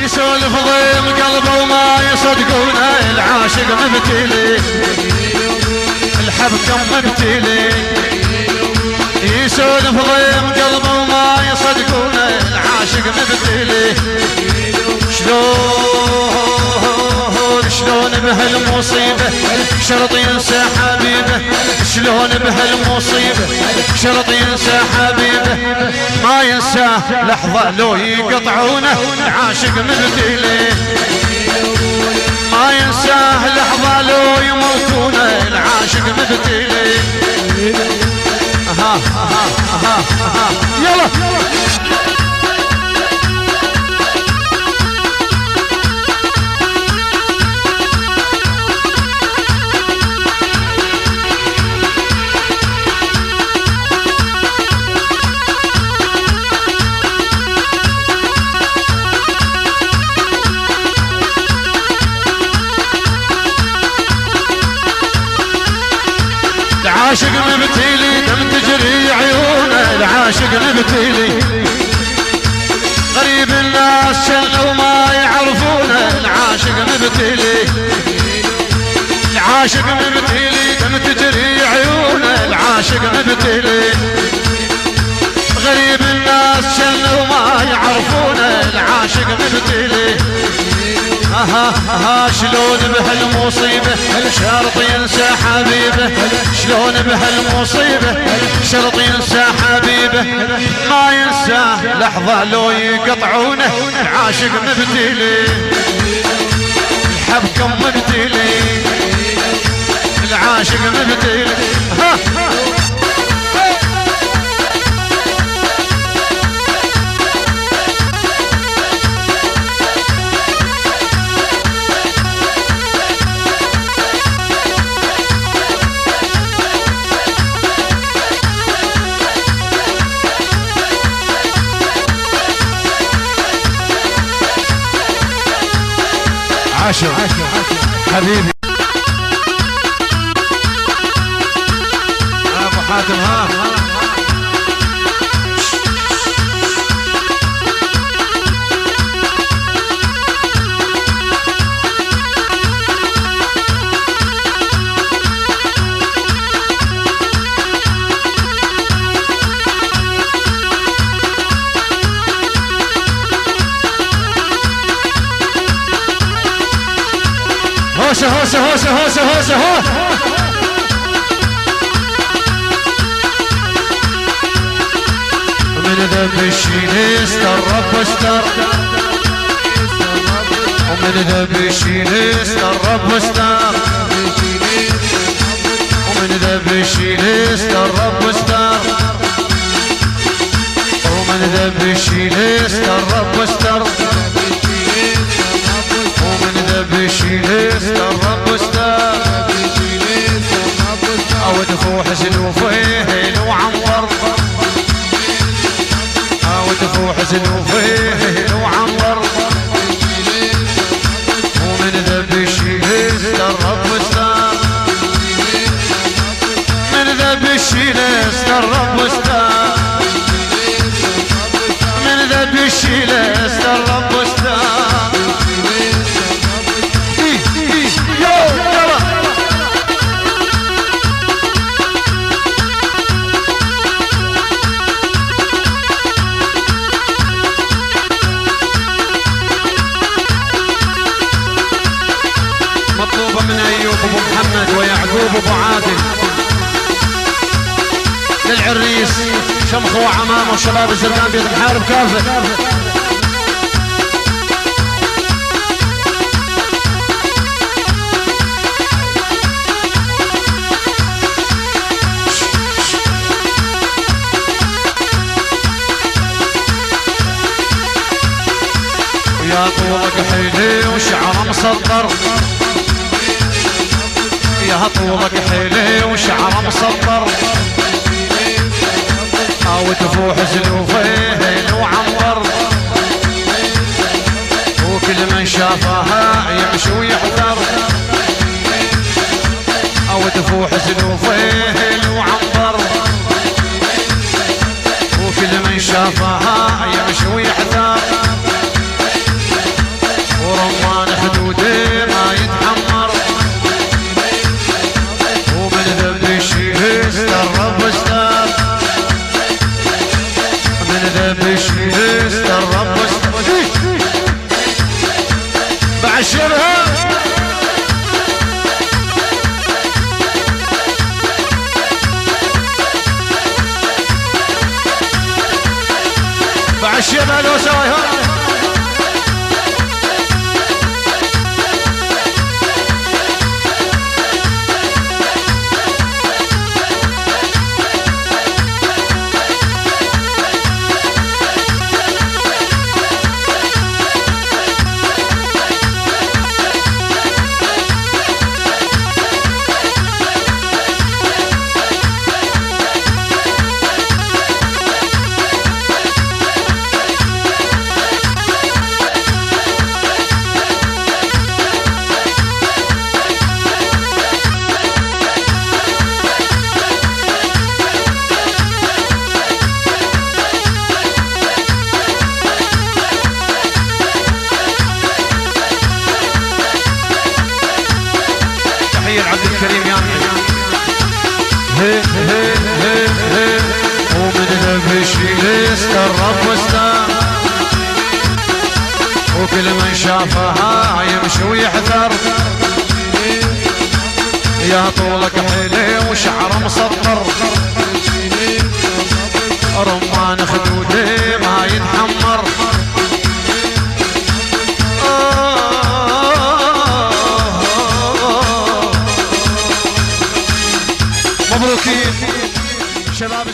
يسولف ضيم قلبه وما يصدقونه العاشق مبتلي الحبكم مبتلي يسولف ضيم قلبه وما يصدقونه العاشق مبتلي شلون بهالمصيبة شرط ينسى حبيبه شلون بهالمصيبة شرط ينسى حبيبه ما ينساه لحظة لو يقطعونه العاشق مبتلي ما ينساه لحظة لو يموتونه العاشق مبتلي يلا العاشق مبتلي دم تجري عيونه العاشق مبتلي غريب الناس شلوا ما يعرفونه العاشق مبتلي العاشق مبتلي دم تجري عيونه العاشق مبتلي غريب الناس شلوا ما يعرفونه العاشق مبتلي شلون بهالمصيبة شرط ينسى حبيبه شلون بهالمصيبة شرط ينسى حبيبه ما ينساه لحظة لو يقطعونه العاشق مبتلي الحبكم مبتلي العاشق مبتلي عاشر حبيبي ابو حاتم هوسه ومن ذنب الشيل استر استر ومن ذنب الشيل استر استر ومن ذنب الشيل استر استر ومن ذنب الشيل استر استر ومن ذنب الشيل استر استر او دفوح زنوفيه وعنبر او دفوح زنوفيه وعنبر ومن ذنب الشيل استر استر من ذنب الشيل استر استر من ذنب الشيل استر استر ويعقوب ابو عادل للعريس شمخ وعمامه وشباب الزرقان بيت محارب كافه ويا طولك حيلي وشعره مصدر يا طولك حيلي وشعره مصدر او تفوح زلوفيه وعنبر وكل من شافها يمشي ويحذر او تفوح زلوفيه وعنبر وكل من شافها يمشي ويحذر الكريم يا هي هي هي هي ومن نبشي الرب واستان وكل من شافها يمشي ويحذر يا طولك حيلي وشعر مسطر رمان خدودي ما يتحمر مبروكين شباب